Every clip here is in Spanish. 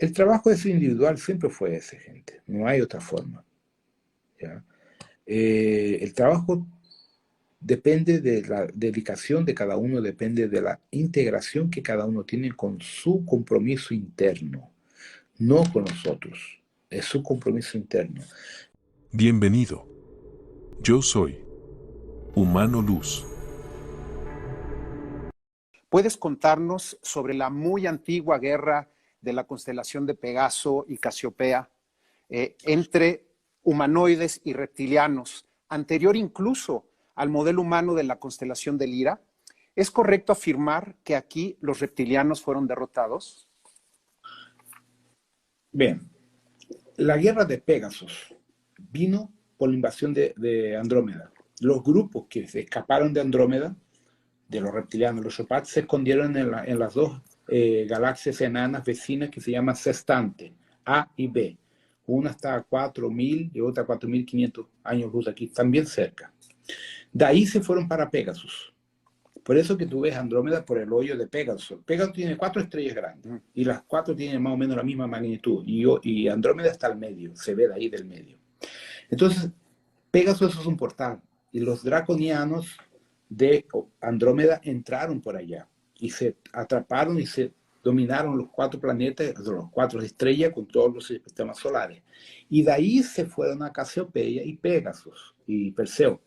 El trabajo es individual, siempre fue ese, gente. No hay otra forma. ¿Ya? El trabajo depende de la dedicación de cada uno, depende de la integración que cada uno tiene con su compromiso interno, no con nosotros. Es su compromiso interno. Bienvenido. Yo soy Humano Luz. ¿Puedes contarnos sobre la muy antigua guerra de la constelación de Pegaso y Casiopea entre humanoides y reptilianos, anterior incluso al modelo humano de la constelación de Lira? ¿Es correcto afirmar que aquí los reptilianos fueron derrotados? Bien, la guerra de Pegasus vino por la invasión de Andrómeda. Los grupos que se escaparon de Andrómeda, de los reptilianos, los Chopats, se escondieron en las dos galaxias enanas vecinas que se llaman sextante, A y B. Una está a 4.000 y otra a 4.500 años luz aquí, también cerca. De ahí se fueron para Pegasus. Por eso que tú ves Andrómeda por el hoyo de Pegasus. Pegasus tiene 4 estrellas grandes y las 4 tienen más o menos la misma magnitud y Andrómeda está al medio, se ve de ahí del medio. Entonces, Pegasus es un portal y los draconianos de Andrómeda entraron por allá y se atraparon y se dominaron los 4 planetas, los 4 estrellas con todos los sistemas solares. Y de ahí se fueron a Casiopeia y Pegasus y Perseo.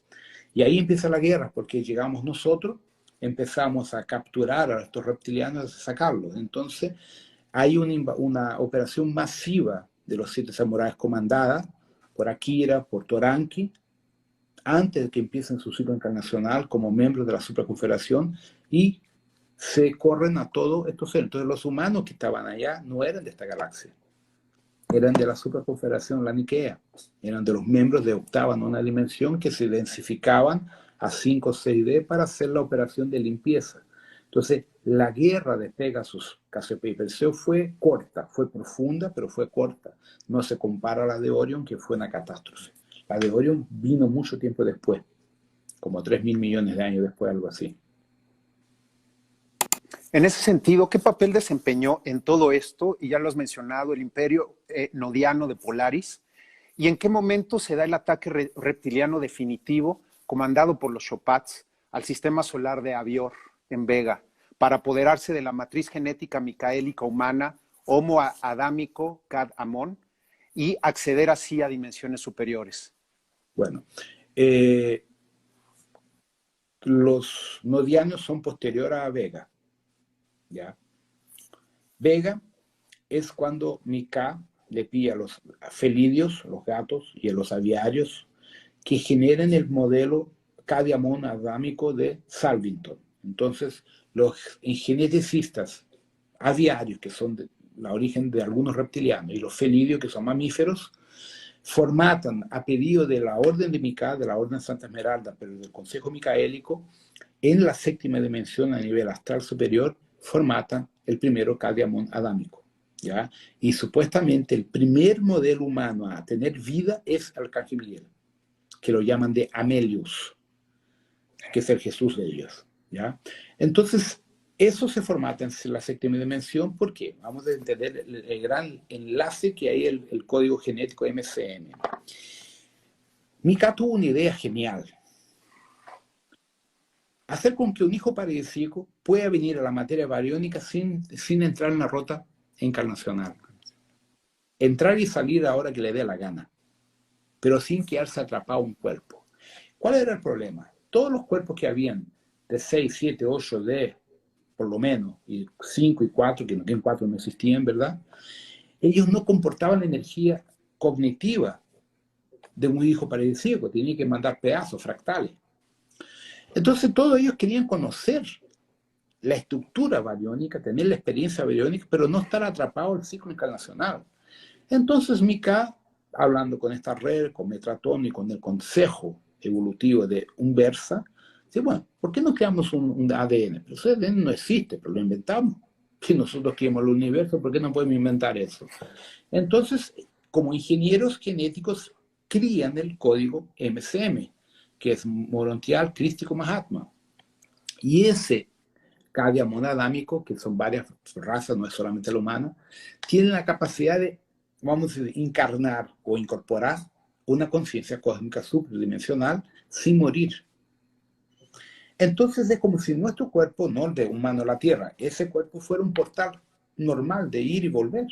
Y ahí empieza la guerra, porque llegamos nosotros, empezamos a capturar a estos reptilianos y a sacarlos. Entonces, hay una operación masiva de los 7 samuráis comandada por Akira, por Toranki, antes de que empiecen su ciclo internacional como miembros de la Superconfederación, y se corren a todos estos seres. Entonces los humanos que estaban allá no eran de esta galaxia, eran de la Superconfederación, la Nikea, eran de los miembros de octava nona dimensión que se densificaban a 5 o 6D para hacer la operación de limpieza. Entonces, la guerra de Pegasus, Casiopeia y Perseo fue corta, fue profunda, pero fue corta. No se compara a la de Orion, que fue una catástrofe. La de Orion vino mucho tiempo después, como 3.000 millones de años después, algo así. En ese sentido, ¿qué papel desempeñó en todo esto? Y ya lo has mencionado, el imperio nodiano de Polaris. ¿Y en qué momento se da el ataque reptiliano definitivo, comandado por los Chopats, al sistema solar de Avior, en Vega, para apoderarse de la matriz genética micaélica humana, Homo adámico Cad Amon, y acceder así a dimensiones superiores? Bueno, los nodianos son posteriores a Vega, ¿ya? Vega es cuando Mika le pide a los felidios, los gatos, y a los aviarios que generen el modelo Cadiamón adámico de Salvington. Entonces, los geneticistas aviarios, que son la origen de algunos reptilianos, y los felidios, que son mamíferos, formatan a pedido de la Orden de Mika, de la Orden Santa Esmeralda, pero del Consejo Micaélico, en la séptima dimensión a nivel astral superior, formatan el primero Cadiamón adámico. ¿Ya? Y supuestamente el primer modelo humano a tener vida es Arcángel Miguel, que lo llaman de Amelius, que es el Jesús de ellos. ¿Ya? Entonces, eso se formata en la séptima dimensión porque vamos a entender el gran enlace que hay el código genético MCM. Mika tuvo una idea genial. Hacer con que un hijo paradisíaco pueda venir a la materia bariónica sin entrar en la ruta encarnacional. Entrar y salir ahora que le dé la gana, pero sin quedarse atrapado en un cuerpo. ¿Cuál era el problema? Todos los cuerpos que habían de 6, 7, 8 D, por lo menos, y 5 y 4, que en 4 no existían, ¿verdad? Ellos no comportaban la energía cognitiva de un hijo paradisíaco, tenían que mandar pedazos fractales. Entonces todos ellos querían conocer la estructura bariónica, tener la experiencia bariónica, pero no estar atrapados en el ciclo encarnacional. Entonces Mika, hablando con esta red, con Metratón y con el consejo evolutivo de Unversa, dice, bueno, ¿por qué no creamos un ADN? Pero ese ADN no existe, pero lo inventamos. Si nosotros creamos el universo, ¿por qué no podemos inventar eso? Entonces, como ingenieros genéticos, crían el código MCM, que es Morontial Crístico Mahatma. Y ese Cadiamón adámico, que son varias razas, no es solamente la humana, tienen la capacidad de, vamos a decir, encarnar o incorporar una conciencia cósmica superdimensional sin morir. Entonces es como si nuestro cuerpo, no el de humano a la Tierra, ese cuerpo fuera un portal normal de ir y volver.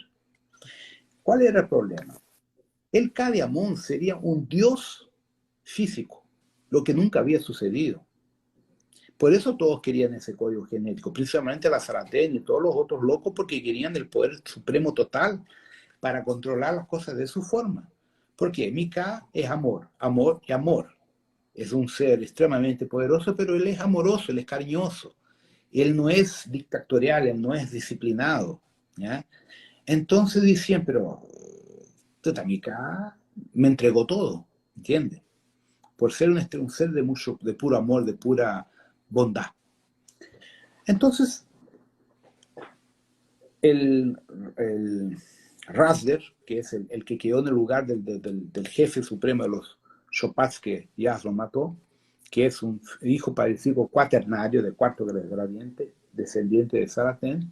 ¿Cuál era el problema? El Cadiamón sería un dios físico, lo que nunca había sucedido. Por eso todos querían ese código genético, principalmente la Zaratén y todos los otros locos, porque querían el poder supremo total para controlar las cosas de su forma. Porque Mika es amor, amor y amor. Es un ser extremadamente poderoso, pero él es amoroso, él es cariñoso. Él no es dictatorial, él no es disciplinado, ¿ya? Entonces decían, pero Mika me entregó todo, ¿entiendes? Por ser un ser de puro amor, de pura bondad. Entonces, el Rasder, que es el que quedó en el lugar del jefe supremo de los Chopats que ya lo mató, que es un hijo parecido cuaternario de cuarto gradiente, descendiente de Zaratén,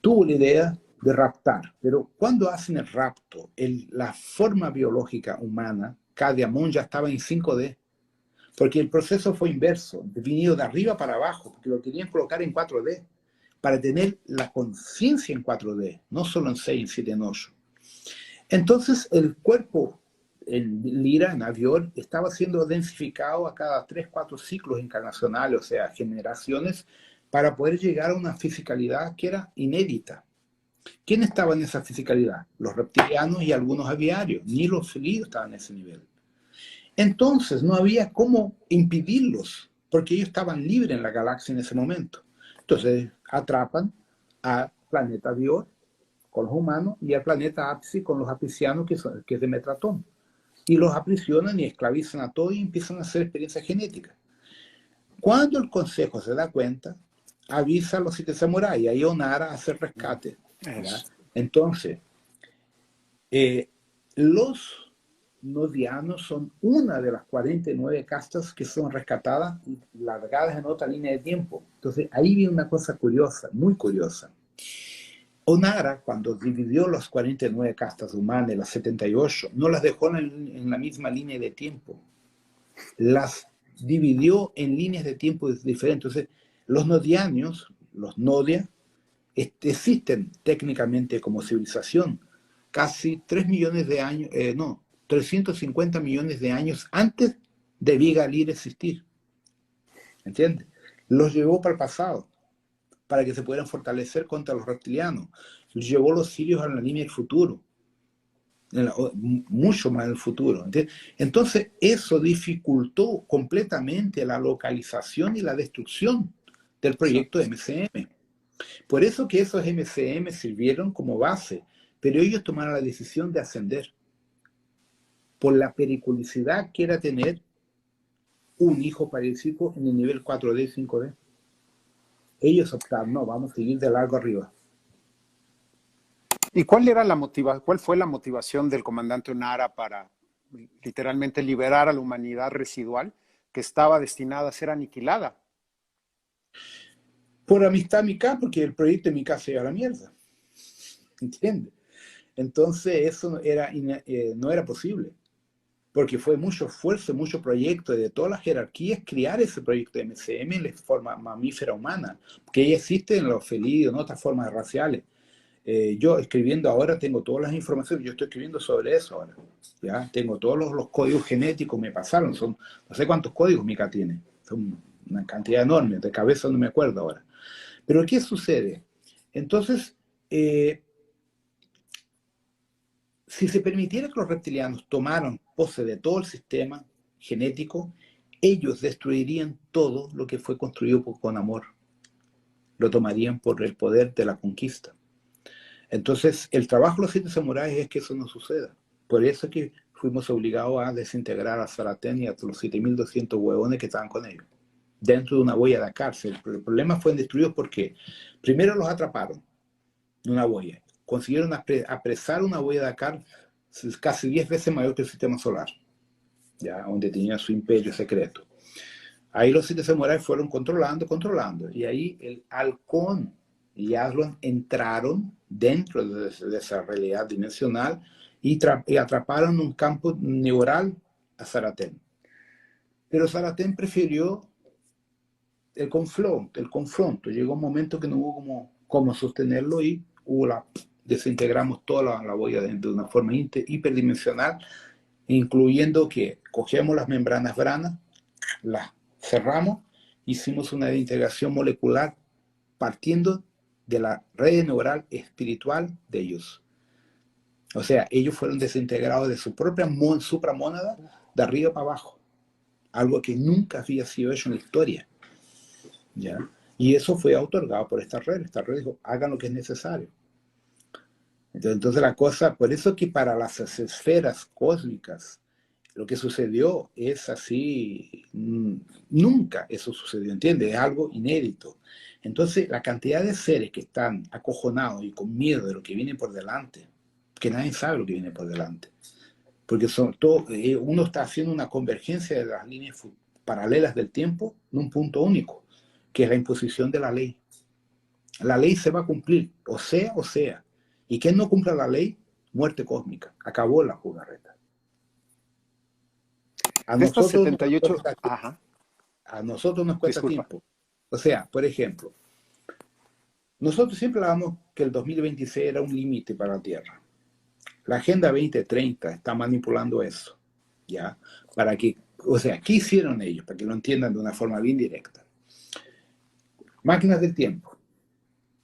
tuvo la idea de raptar. Pero cuando hacen el rapto, la forma biológica humana, Cadiamón ya estaba en 5D, porque el proceso fue inverso, venido de arriba para abajo, porque lo querían colocar en 4D, para tener la conciencia en 4D, no solo en 6, en 7, en 8. Entonces el cuerpo en Lira, en Avior, estaba siendo densificado a cada 3, 4 ciclos encarnacionales, o sea, generaciones, para poder llegar a una fisicalidad que era inédita. ¿Quién estaba en esa fisicalidad? Los reptilianos y algunos aviarios, ni los felinos estaban en ese nivel. Entonces no había cómo impedirlos, porque ellos estaban libres en la galaxia en ese momento. Entonces atrapan al planeta Dior con los humanos y al planeta Apsi con los apicianos, que es de Metratón. Y los aprisionan y esclavizan a todos y empiezan a hacer experiencias genéticas. Cuando el consejo se da cuenta, avisa a los 7 samuráis y ahí Onara hace el rescate. ¿Ya? Entonces, los nodianos son una de las 49 castas que son rescatadas y largadas en otra línea de tiempo. Entonces, ahí viene una cosa curiosa, muy curiosa. Onara, cuando dividió las 49 castas humanas, las 78, no las dejó en la misma línea de tiempo. Las dividió en líneas de tiempo diferentes. Entonces, los nodianos, los Nodia, existen técnicamente como civilización casi 3 millones de años, 350 millones de años antes de Vigalir existir. ¿Entiendes? Los llevó para el pasado, para que se pudieran fortalecer contra los reptilianos. Los llevó los sirios a la línea del futuro, mucho más en el futuro. ¿Entiendes? Entonces, eso dificultó completamente la localización y la destrucción del proyecto MCM. Por eso que esos MCM sirvieron como base, pero ellos tomaron la decisión de ascender por la periculosidad que era tener un hijo parecido en el nivel 4D, 5D. Ellos optaron, no, vamos a seguir de largo arriba. ¿Y cuál fue la motivación del comandante Onara para literalmente liberar a la humanidad residual que estaba destinada a ser aniquilada? Por amistad Mika, porque el proyecto de Mika se iba a la mierda. ¿Entiendes? Entonces eso no era posible, porque fue mucho esfuerzo, mucho proyecto de todas las jerarquías crear ese proyecto de MCM en la forma mamífera humana, porque ya existen los felinos, en otras formas raciales. Yo escribiendo ahora tengo todas las informaciones, yo estoy escribiendo sobre eso ahora, ¿ya? Tengo todos los códigos genéticos, me pasaron, son no sé cuántos códigos Mika tiene, son una cantidad enorme, de cabeza no me acuerdo ahora. Pero ¿qué sucede? Entonces, si se permitiera que los reptilianos tomaran pose de todo el sistema genético, ellos destruirían todo lo que fue construido con amor. Lo tomarían por el poder de la conquista. Entonces, el trabajo de los 7 samuráis es que eso no suceda. Por eso es que fuimos obligados a desintegrar a Zaratén y a los 7.200 huevones que estaban con ellos, dentro de una boya de cárcel. El problema fue destruido porque primero los atraparon en una boya. Consiguieron apresar una boya de Dakar casi 10 veces mayor que el sistema solar, ya donde tenía su imperio secreto. Ahí los siete samuráis fueron controlando. Y ahí el Halcón y Aslan entraron dentro de esa realidad dimensional y atraparon un campo neural a Zaratén. Pero Zaratén prefirió el confronto. Llegó un momento que no hubo cómo sostenerlo y desintegramos toda la boya de una forma hiperdimensional, incluyendo que cogemos las membranas branas, las cerramos, hicimos una integración molecular partiendo de la red neural espiritual de ellos. O sea, ellos fueron desintegrados de su propia supramónada de arriba para abajo. Algo que nunca había sido hecho en la historia. ¿Ya? Y eso fue otorgado por esta red. Esta red dijo, hagan lo que es necesario. Entonces la cosa, por eso que para las esferas cósmicas, lo que sucedió es así, nunca eso sucedió, ¿entiendes? Es algo inédito. Entonces la cantidad de seres que están acojonados y con miedo de lo que viene por delante, que nadie sabe lo que viene por delante, porque uno está haciendo una convergencia de las líneas paralelas del tiempo en un punto único, que es la imposición de la ley. La ley se va a cumplir, o sea. Y quien no cumpla la ley, muerte cósmica. Acabó la jugarreta. A De estas nosotros, 78, ajá, a nosotros nos cuesta disculpa. tiempo. O sea, por ejemplo, nosotros siempre hablamos que el 2026 era un límite para la Tierra. La Agenda 2030 está manipulando eso, ¿ya? Para que, o sea, ¿qué hicieron ellos? Para que lo entiendan de una forma bien directa. Máquinas del tiempo,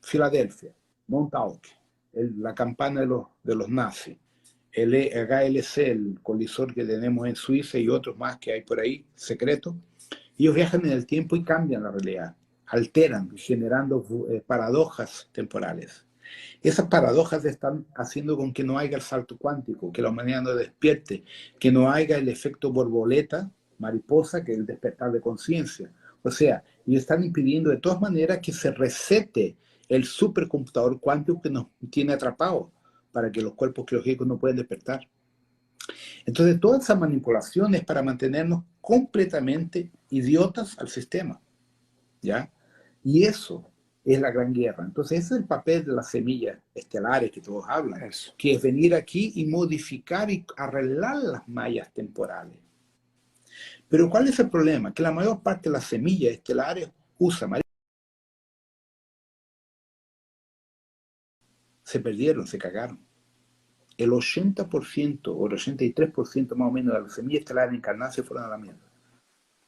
Filadelfia, Montauk, la campana de los nazis, el HLC, el colisor que tenemos en Suiza y otros más que hay por ahí, secretos. Ellos viajan en el tiempo y cambian la realidad, alteran, generando paradojas temporales. Esas paradojas están haciendo con que no haya el salto cuántico, que la humanidad no despierte, que no haya el efecto borboleta, mariposa, que es el despertar de conciencia. O sea, y están impidiendo de todas maneras que se resete el supercomputador cuántico que nos tiene atrapados para que los cuerpos criogénicos no puedan despertar. Entonces, todas esas manipulaciones para mantenernos completamente idiotas al sistema, ¿ya? Y eso es la gran guerra. Entonces, ese es el papel de las semillas estelares que todos hablan, Eso. que es venir aquí y modificar y arreglar las mallas temporales. Pero ¿cuál es el problema? Que la mayor parte de las semillas estelares se perdieron, se cagaron. El 80% o el 83% más o menos de las semillas estelares encarnadas se fueron a la mierda.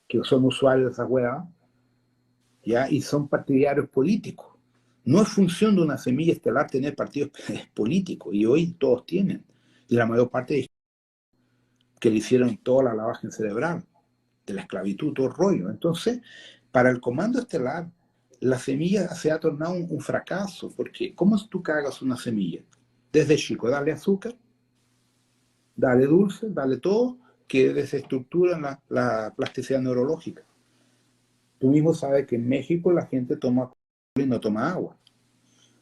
Que son usuarios de esa hueá, ¿ya? Y son partidarios políticos. No es función de una semilla estelar tener partidos políticos, y hoy todos tienen. Y la mayor parte que le hicieron toda la lavaje cerebral, de la esclavitud, todo el rollo. Entonces, para el comando estelar, la semilla se ha tornado un fracaso, porque ¿cómo tú cagas una semilla? Desde chico, dale azúcar, dale dulce, dale todo, que desestructura la plasticidad neurológica. Tú mismo sabes que en México la gente toma y no toma agua.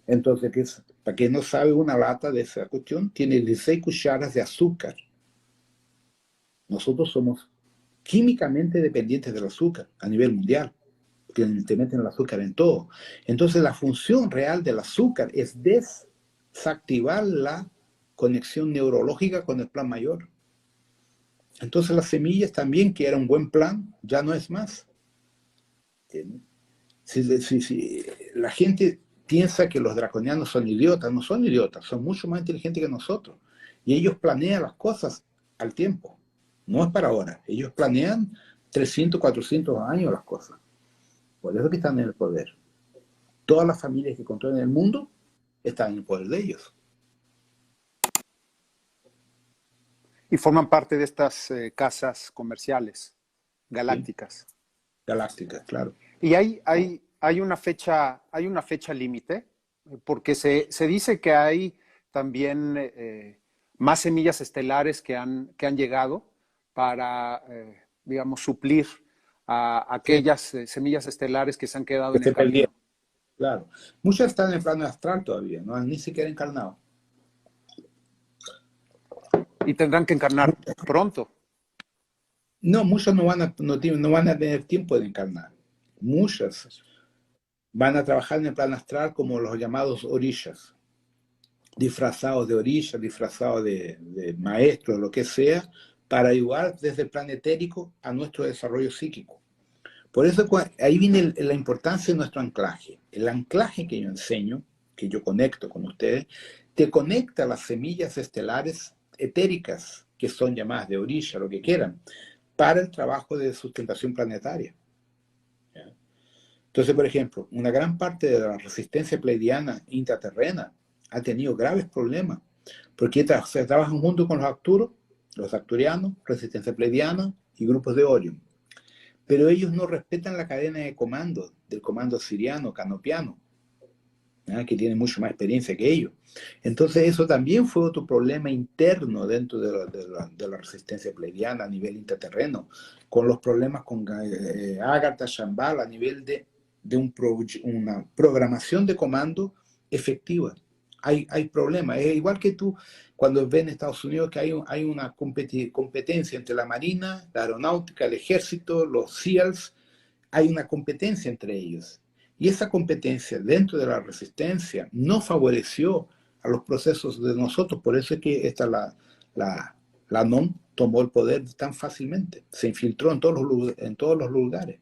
Entonces, para quien no sabe, una lata de esa cuestión tiene 16 cucharas de azúcar. Nosotros somos químicamente dependientes del azúcar a nivel mundial, que te meten el azúcar en todo. Entonces, la función real del azúcar es desactivar la conexión neurológica con el plan mayor. Entonces, las semillas también, que era un buen plan, ya no es más. Si la gente piensa que los draconianos son idiotas, no son idiotas, son mucho más inteligentes que nosotros. Y ellos planean las cosas al tiempo. No es para ahora. Ellos planean 300, 400 años las cosas. Por eso que están en el poder. Todas las familias que controlan el mundo están en el poder de ellos. Y forman parte de estas casas comerciales galácticas. ¿Sí? Galácticas, claro. Y hay una fecha límite, porque se dice que hay también más semillas estelares que han llegado para, digamos, suplir a aquellas semillas estelares que se han quedado Que en se el camino. perdieron, claro. Muchas están en el plano astral todavía, no han ni siquiera encarnado. Y tendrán que encarnar pronto. No, muchas no van a tener tiempo de encarnar. Muchas van a trabajar en el plano astral como los llamados orishas, disfrazados de orisha, disfrazados de maestros, lo que sea, para ayudar desde el plano etérico a nuestro desarrollo psíquico. Por eso ahí viene la importancia de nuestro anclaje. El anclaje que yo enseño, que yo conecto con ustedes, te conecta a las semillas estelares etéricas, que son llamadas de orisha, lo que quieran, para el trabajo de sustentación planetaria. ¿Ya? Entonces, por ejemplo, una gran parte de la resistencia pleidiana intraterrena ha tenido graves problemas, porque se trabajan junto con los acturianos, resistencia pleidiana y grupos de Orion. Pero ellos no respetan la cadena de comando del comando siriano, canopiano, ¿ya? Que tiene mucho más experiencia que ellos. Entonces eso también fue otro problema interno dentro de la resistencia pleidiana a nivel intraterreno, con los problemas con Agartha, Shambhala a nivel de una programación de comando efectiva. Hay problemas. Es igual que tú cuando ves en Estados Unidos que hay una competencia entre la Marina, la Aeronáutica, el Ejército, los SEALs. Hay una competencia entre ellos. Y esa competencia dentro de la resistencia no favoreció a los procesos de nosotros. Por eso es que la NOM tomó el poder tan fácilmente. Se infiltró en todos los lugares.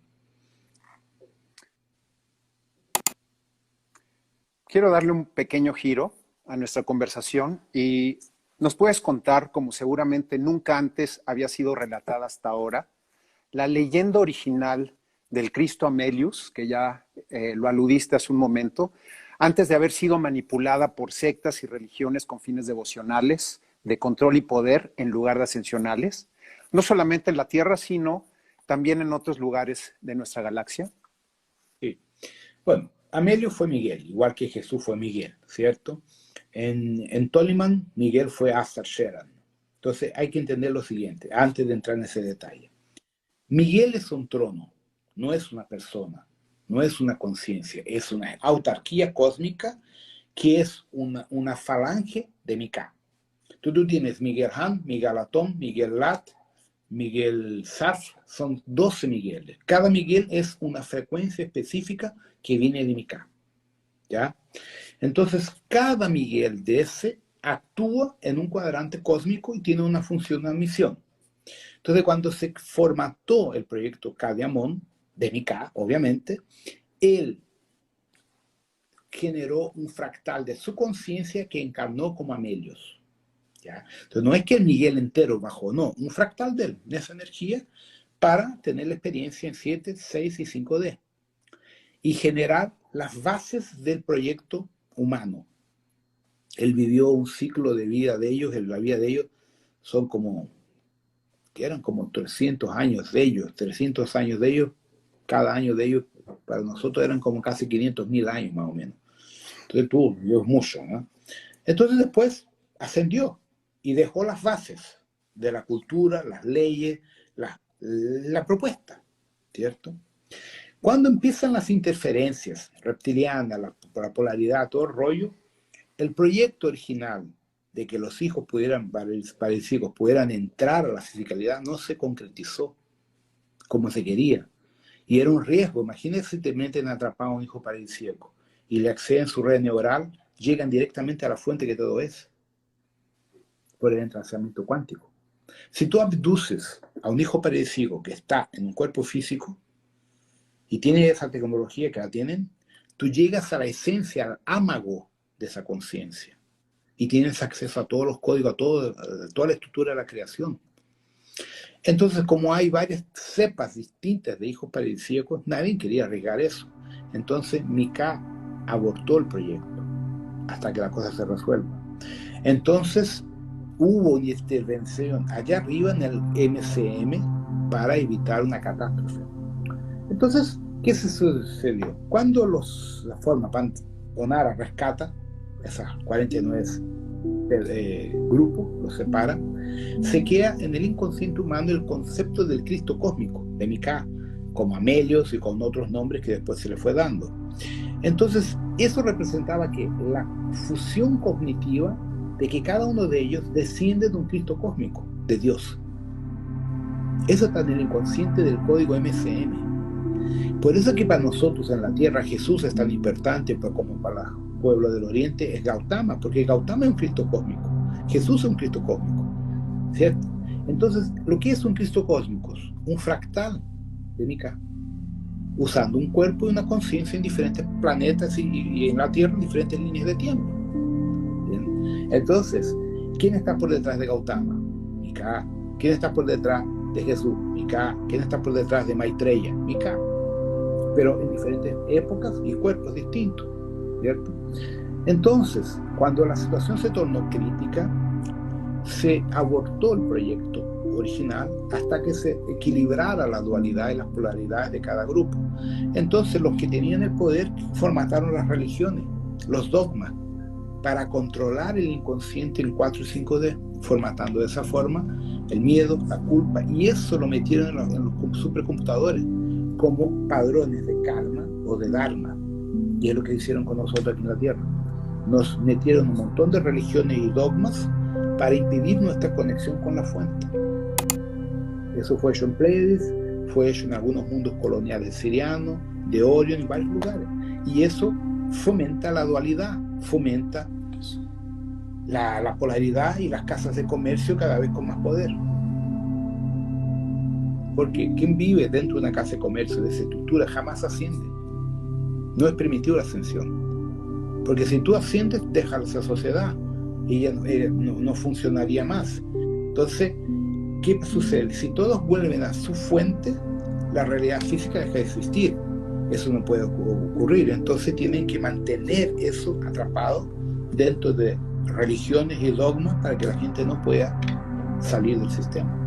Quiero darle un pequeño giro a nuestra conversación y nos puedes contar, como seguramente nunca antes había sido relatada hasta ahora, la leyenda original del Cristo Amelius, que ya lo aludiste hace un momento, antes de haber sido manipulada por sectas y religiones con fines devocionales, de control y poder en lugar de ascensionales, no solamente en la Tierra, sino también en otros lugares de nuestra galaxia. Sí. Bueno, Amelio fue Miguel, igual que Jesús fue Miguel, ¿cierto? En Toliman, Miguel fue Astar Sheran. Entonces hay que entender lo siguiente, antes de entrar en ese detalle. Miguel es un trono, no es una persona, no es una conciencia, es una autarquía cósmica que es una falange de Mika. Tú tienes Miguel Han, Miguel Atón, Miguel Lat, Miguel Saf, son 12 Migueles. Cada Miguel es una frecuencia específica que viene de Mika. ¿Ya? Entonces, cada Miguel de ese actúa en un cuadrante cósmico y tiene una función, una misión. Entonces, cuando se formató el proyecto K-Diamond, de Mika, obviamente, él generó un fractal de su conciencia que encarnó como Amelios. ¿Ya? Entonces, no es que el Miguel entero bajó, no, un fractal de él, de esa energía, para tener la experiencia en 7, 6 y 5D. Y generar las bases del proyecto humano. Él vivió un ciclo de vida de ellos, la vida de ellos son que eran como 300 años de ellos, 300 años de ellos, cada año de ellos, para nosotros eran como casi 500.000 años más o menos. Entonces vivió mucho, ¿no? Entonces después ascendió y dejó las bases de la cultura, las leyes, la propuesta, ¿cierto? Cuando empiezan las interferencias reptilianas, la polaridad, todo el rollo, el proyecto original de que los hijos paradisíacos pudieran entrar a la fisicalidad no se concretizó como se quería. Y era un riesgo. Imagínense si te meten atrapado a un hijo paradisíaco y le acceden su red neural, llegan directamente a la fuente que todo es, por el entrenamiento cuántico. Si tú abduces a un hijo paradisíaco que está en un cuerpo físico y tiene esa tecnología que la tienen, tú llegas a la esencia, al ámago de esa conciencia y tienes acceso a todos los códigos, a toda la estructura de la creación. Entonces, como hay varias cepas distintas de hijos paradisíacos, nadie quería arriesgar eso. Entonces, Mika abortó el proyecto hasta que la cosa se resuelva. Entonces, hubo una intervención allá arriba en el MCM para evitar una catástrofe. Entonces, ¿qué se sucedió? Cuando la forma Onara rescata esas 49 grupos, los separa, se queda en el inconsciente humano el concepto del Cristo cósmico, de Mika, como Amelios y con otros nombres que después se le fue dando. Entonces, eso representaba que la fusión cognitiva de que cada uno de ellos desciende de un Cristo cósmico, de Dios. Eso está en el inconsciente del código MCM. Por eso es que para nosotros en la Tierra Jesús es tan importante, pues, como para el pueblo del Oriente es Gautama, porque Gautama es un Cristo cósmico, Jesús es un Cristo cósmico, ¿cierto? Entonces, ¿lo que es un Cristo cósmico? Un fractal de Mika, usando un cuerpo y una conciencia en diferentes planetas y en la Tierra en diferentes líneas de tiempo. ¿Bien? Entonces, ¿quién está por detrás de Gautama? Mika. ¿Quién está por detrás de Jesús? Mika. ¿Quién está por detrás de Maitreya? Mika. Pero en diferentes épocas y cuerpos distintos, ¿cierto? Entonces, cuando la situación se tornó crítica, se abortó el proyecto original hasta que se equilibrara la dualidad y las polaridades de cada grupo. Entonces, los que tenían el poder formataron las religiones, los dogmas, para controlar el inconsciente en 4 y 5D, formatando de esa forma el miedo, la culpa, y eso lo metieron en los supercomputadores como padrones de karma o de dharma, y es lo que hicieron con nosotros aquí en la Tierra. Nos metieron un montón de religiones y dogmas para impedir nuestra conexión con la fuente. Eso fue hecho en Pleiades, fue hecho en algunos mundos coloniales sirianos, de Orión, en varios lugares, y eso fomenta la dualidad, fomenta la polaridad y las casas de comercio cada vez con más poder. Porque quien vive dentro de una casa de comercio de esa estructura jamás asciende. No es permitido la ascensión. Porque si tú asciendes, dejas esa sociedad y ya no funcionaría más. Entonces, ¿qué sucede? Si todos vuelven a su fuente, la realidad física deja de existir. Eso no puede ocurrir. Entonces tienen que mantener eso atrapado dentro de religiones y dogmas para que la gente no pueda salir del sistema.